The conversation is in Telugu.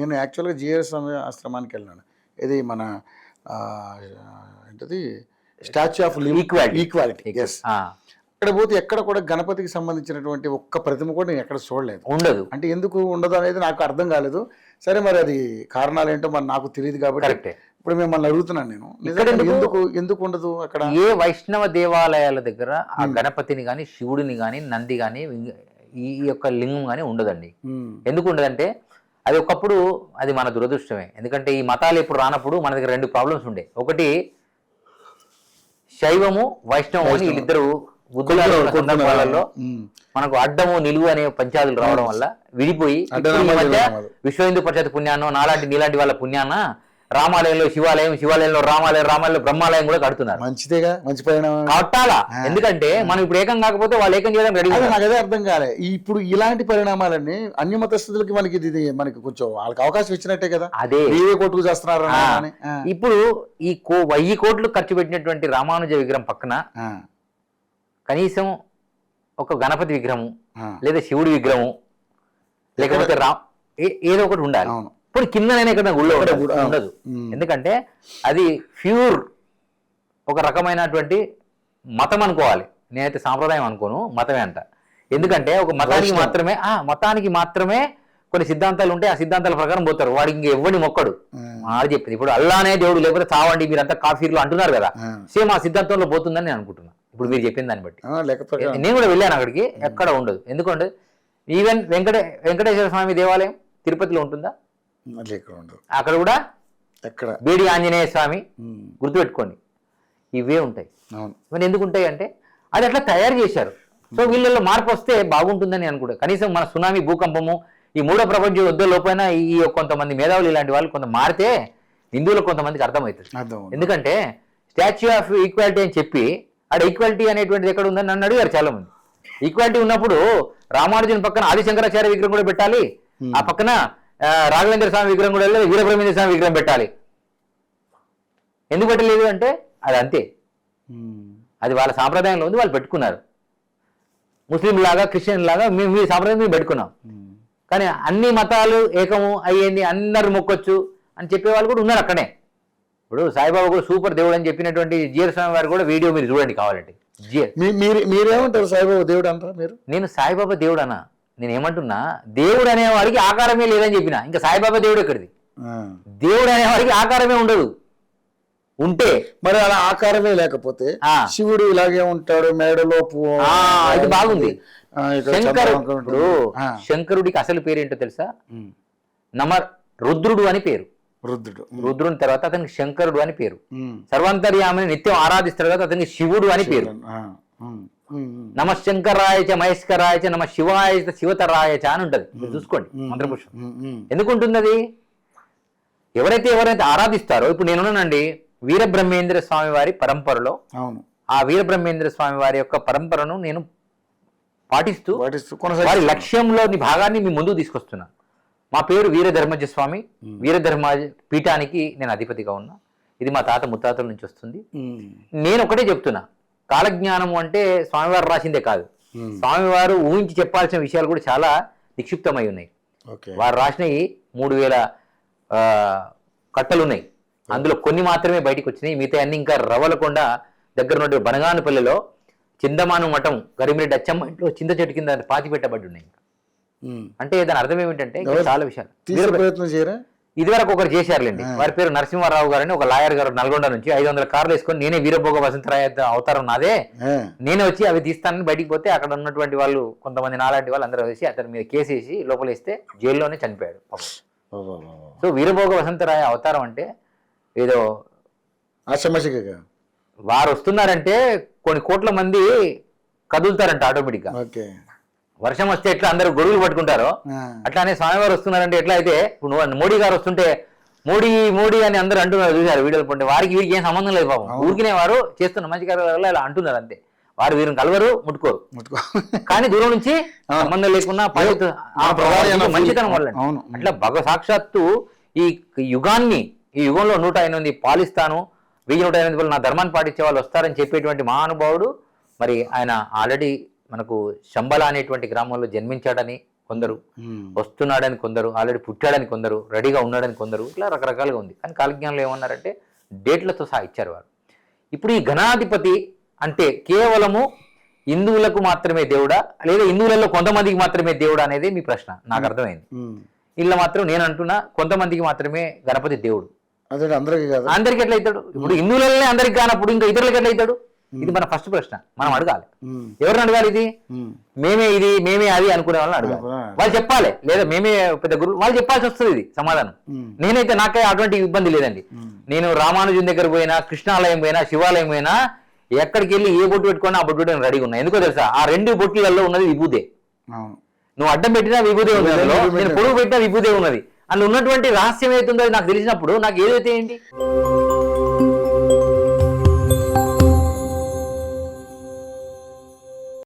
నేను యాక్చువల్గా జిఎస్ ఆశ్రమానికి వెళ్ళాను. ఇది మన ఏంటది స్టాచ్యూ ఆఫ్ ఈక్వాలిటీ. ఎస్, అక్కడ పోతే ఎక్కడ కూడా గణపతికి సంబంధించినటువంటి ఒక్క ప్రతిమ కూడా నేను ఎక్కడ చూడలేదు. ఉండదు. అంటే ఎందుకు ఉండదు అనేది నాకు అర్థం కాలేదు. సరే, మరి అది కారణాలు ఏంటో మరి నాకు తెలియదు కాబట్టి ఇప్పుడు మిమ్మల్ని అడుగుతున్నాను నేను, ఎందుకు ఉండదు అక్కడ? ఏ వైష్ణవ దేవాలయాల దగ్గర ఆ గణపతిని కానీ శివుడిని కానీ నంది కానీ ఈ యొక్క లింగం కానీ ఉండదండి. ఎందుకు ఉండదంటే అది ఒకప్పుడు అది మన దురదృష్టమే. ఎందుకంటే ఈ మతాలు ఎప్పుడు రానప్పుడు మన దగ్గర 2 ప్రాబ్లమ్స్ ఉండే. ఒకటి శైవము వైష్ణవము అని వీళ్ళిద్దరు సందర్భాలలో మనకు అడ్డము నిలువు అనే పంచాదులు రావడం వల్ల విడిపోయి విశ్వ హిందూ పరిషత్ పుణ్యాన్నో నీలాంటి వాళ్ళ పుణ్యాన్న రామాలయంలో శివాలయంలో రామాలయంలో బ్రహ్మాలయం కూడా కడుతున్నారు. మంచిదేగా, మంచి పరిణామం కట్టాలా. ఎందుకంటే మనం ఇప్పుడు ఏకం కాకపోతే వాళ్ళు ఏకం చేయడం రెడీ. నాకు అదే అర్థం కాలే. ఇప్పుడు ఇలాంటి పరిణామాలన్నీ అన్యమతస్థులకి మనకి కొంచెం వాళ్ళకి అవకాశం ఇచ్చినట్టే కదా. అదే కోట్లు చేస్తున్నారు. ఇప్పుడు ఈ 1000 కోట్లు ఖర్చు పెట్టినటువంటి రామానుజ విగ్రహం పక్కన కనీసం ఒక గణపతి విగ్రహము లేదా శివుడి విగ్రహము లేకపోతే ఏదో ఒకటి ఉండాలి. ఇప్పుడు కిందనైనా ఇక్కడ గుళ్ళో ఉండదు. ఎందుకంటే అది ప్యూర్ ఒక రకమైనటువంటి మతం అనుకోవాలి. నేనైతే సాంప్రదాయం అనుకోను, మతమే అంట. ఎందుకంటే ఒక మతానికి మాత్రమే కొన్ని సిద్ధాంతాలు ఉంటాయి. ఆ సిద్ధాంతాల ప్రకారం పోతారు. వాడికి ఇంక ఎవరిని మొక్కడు. ఆడు చెప్పింది ఇప్పుడు అల్లానే దేవుడు లేకపోతే చావండి మీరంతా కాఫీర్లు అంటున్నారు కదా, సేమ్ ఆ సిద్ధాంతంలో పోతుందని నేను అనుకుంటున్నా. ఇప్పుడు మీరు చెప్పిన దాన్ని బట్టి నేను కూడా వెళ్ళాను అక్కడికి, ఎక్కడ ఉండదు. ఎందుకంటే ఈవెన్ వెంకటేశ్వర స్వామి దేవాలయం తిరుపతిలో ఉంటుందా? అక్కడ కూడా బేడి ఆంజనేయ స్వామి గుర్తుపెట్టుకోండి, ఇవే ఉంటాయి. ఇవన్నీ ఎందుకు ఉంటాయి అంటే అది అట్లా తయారు చేశారు. సో వీళ్ళలో మార్పు వస్తే బాగుంటుందని అనుకుంటా. కనీసం మన సునామీ, భూకంపము, ఈ 3వ ప్రపంచ యుద్ధం లోపైన ఈ కొంతమంది మేధావులు ఇలాంటి వాళ్ళు కొంత మారితే హిందువులకు కొంతమందికి అర్థమవుతుంది. ఎందుకంటే స్టాచ్యూ ఆఫ్ ఈక్వాలిటీ అని చెప్పి ఆడ ఈక్వాలిటీ అనేటువంటిది ఎక్కడ ఉందని నన్ను అడిగారు చాలా మంది. ఈక్వాలిటీ ఉన్నప్పుడు రామానుజన్ పక్కన ఆదిశంకరాచార్య విగ్రహం కూడా పెట్టాలి, ఆ పక్కన రాఘవేంద్ర స్వామి విగ్రహం కూడా వెళ్ళి వీరబ్రహ్మేంద్ర స్వామి విగ్రహం పెట్టాలి. ఎందుకు పెట్టలేదు అంటే అది అంతే, అది వాళ్ళ సాంప్రదాయంలో ఉంది, వాళ్ళు పెట్టుకున్నారు. ముస్లిం లాగా క్రిస్టియన్ లాగా మీ సాంప్రదాయం మేము పెట్టుకున్నాం. కానీ అన్ని మతాలు ఏకము అయ్యింది, అందరు మొక్కొచ్చు అని చెప్పేవాళ్ళు కూడా ఉన్నారు అక్కడే. ఇప్పుడు సాయిబాబా కూడా సూపర్ దేవుడు అని చెప్పినటువంటి జిఆర్ స్వామి వారు కూడా వీడియో మీరు చూడండి కావాలంటే. మీరేమంటారు సాయిబాబా దేవుడు అంటారా మీరు? నేను సాయిబాబా దేవుడు అన్నా. నేను ఏమంటున్నా, దేవుడు అనేవాడికి ఆకారమే లేదని చెప్పిన. ఇంకా సాయిబాబా దేవుడు ఎక్కడిది? దేవుడు అనేవాడికి ఆకారమే ఉండదు. ఉంటే మరి అలా ఆకారమే లేకపోతే శివుడు ఇలాగే ఉంటాడు, మేడలో ఇది బాగుంది. శంకరుడికి అసలు పేరేంటో తెలుసా? రుద్రుడు అని పేరు. రుద్రుని తర్వాత అతనికి శంకరుడు అని పేరు. సర్వాంతర్యామిని నిత్యం ఆరాధిస్తాడు కదా, అతనికి శివుడు అని పేరు. నమ శంకరాయచ మహేశ్వరాయచ నమ శివాయచ శివతరాయచ అని ఉంటది. మీరు చూసుకోండి మంత్రపుష్పం. ఎందుకుంటుంది అది? ఎవరైతే ఆరాధిస్తారో, ఇప్పుడు నేనున్నానండి వీరబ్రహ్మేంద్ర స్వామి వారి పరంపరలో, ఆ వీరబ్రహ్మేంద్ర స్వామి వారి యొక్క పరంపరను నేను పాటిస్తూ వారి లక్ష్యంలోని భాగాన్ని మీ ముందుకు తీసుకొస్తున్నా. మా పేరు వీరధర్మజ స్వామి. వీరధర్మ పీఠానికి నేను అధిపతిగా ఉన్నా. ఇది మా తాత ముత్తాతల నుంచి వస్తుంది. నేను ఒకటే చెప్తున్నా, కాలజ్ఞానము అంటే స్వామివారు రాసిందే కాదు, స్వామివారు ఊహించి చెప్పాల్సిన విషయాలు కూడా చాలా నిక్షిప్తమై ఉన్నాయి. వారు రాసినవి 3000 కట్టలు ఉన్నాయి. అందులో కొన్ని మాత్రమే బయటకు వచ్చినాయి. మిగతా అన్ని ఇంకా రవ్వలకొండ దగ్గర నుండి బనగానుపల్లిలో చిందమాను మఠం గరిమిరెడ్డి అచ్చమ్మ ఇంట్లో చింత చెట్టు కింద పాతి పెట్టబడి ఉన్నాయి. అంటే దాని అర్థం ఏమిటంటే చాలా విషయాలు ఇదివరకు ఒకరు చేశారులేండి. వారి పేరు నరసింహారావు గారు అని ఒక లాయర్ గారు నల్గొండ నుంచి 500 కార్లు వేసుకొని నేనే వీరభోగ వసంతరాయ అవతారం నాదే, నేనే వచ్చి అవి తీస్తానని బయటికి పోతే అక్కడ ఉన్నటువంటి వాళ్ళు కొంతమంది నాలాంటి వాళ్ళు అందరూ వేసి అతని మీద కేసు వేసి లోపల వేస్తే జైల్లోనే చనిపోయాడు. సో వీరభోగ వసంతరాయ అవతారం అంటే ఏదో వారు వస్తున్నారంటే కొన్ని కోట్ల మంది కదులుతారంట ఆటోమేటిక్గా. వర్షం వస్తే ఎట్లా అందరూ గొడుగులు పట్టుకుంటారో అట్లానే స్వామివారు వస్తున్నారంటే ఎట్లా అయితే ఇప్పుడు మోడీ గారు వస్తుంటే మోడీ మోడీ అని అందరూ అంటున్నారు, చూసారు వీడియోలు పంటే. వారికి వీరికి ఏం సంబంధం లేదు పాపం, ఊరికినే వారు చేస్తున్న మంచి కార్యాల ఇలా అంటున్నారు అంతే. వారు వీరిని కలవరు, ముట్టుకోరు. కానీ దూరం నుంచి సంబంధం లేకున్నా మంచితనం వల్ల అట్లా సాక్షాత్తు ఈ యుగంలో 108 పాలిస్తాను, 1108 నా ధర్మాన్ని పాటించే వాళ్ళు వస్తారని చెప్పేటువంటి మహానుభావుడు. మరి ఆయన ఆల్రెడీ మనకు శంబల అనేటువంటి గ్రామంలో జన్మించాడని కొందరు, వస్తున్నాడని కొందరు, ఆల్రెడీ పుట్టాడని కొందరు, రెడీగా ఉన్నాడని కొందరు, ఇట్లా రకరకాలుగా ఉంది. కానీ కాలజ్ఞానంలో ఏమన్నారంటే డేట్లతో సహా ఇచ్చారు వారు. ఇప్పుడు ఈ గణాధిపతి అంటే కేవలము హిందువులకు మాత్రమే దేవుడా, లేదా హిందువులలో కొంతమందికి మాత్రమే దేవుడా అనేది మీ ప్రశ్న. నాకు అర్థమైంది. ఇలా మాత్రం నేను అంటున్నా కొంతమందికి మాత్రమే గణపతి దేవుడు. అదే అందరికీ కాదు. అందరికి ఎట్లా అవుతాడు? ఇప్పుడు హిందువులనే అందరికి కానప్పుడు ఇంకా ఇతరులకు ఎట్లా అవుతాడు? ఇది మన ఫస్ట్ ప్రశ్న. మనం అడగాలి. ఎవరిని అడగాలి? ఇది మేమే ఇది మేమే అది అనుకునే వాళ్ళని అడగాలి. వాళ్ళు చెప్పాలి. లేదా మేమే పెద్ద గురువు వాళ్ళు చెప్పాల్సి వస్తుంది ఇది సమాధానం. నేనైతే నాకే అటువంటి ఇబ్బంది లేదండి. నేను రామానుజుని దగ్గర పోయినా, కృష్ణాలయం పోయినా, శివాలయం పోయినా, ఎక్కడికి వెళ్ళి ఏ బొట్టు పెట్టుకున్నా ఆ బొట్టు పెట్టుకుని రెడీగా ఉన్నా. ఎందుకో తెలుసా? ఆ 2 బొట్లలో ఉన్నది విభూదే. నువ్వు అడ్డం పెట్టినా విభూదే ఉంది, నేను పొడుగు పెట్టినా విభూదే ఉన్నది. అందులో ఉన్నటువంటి రహస్యం ఏదైతుందో నాకు తెలిసినప్పుడు నాకు ఏదైతే ఏంటి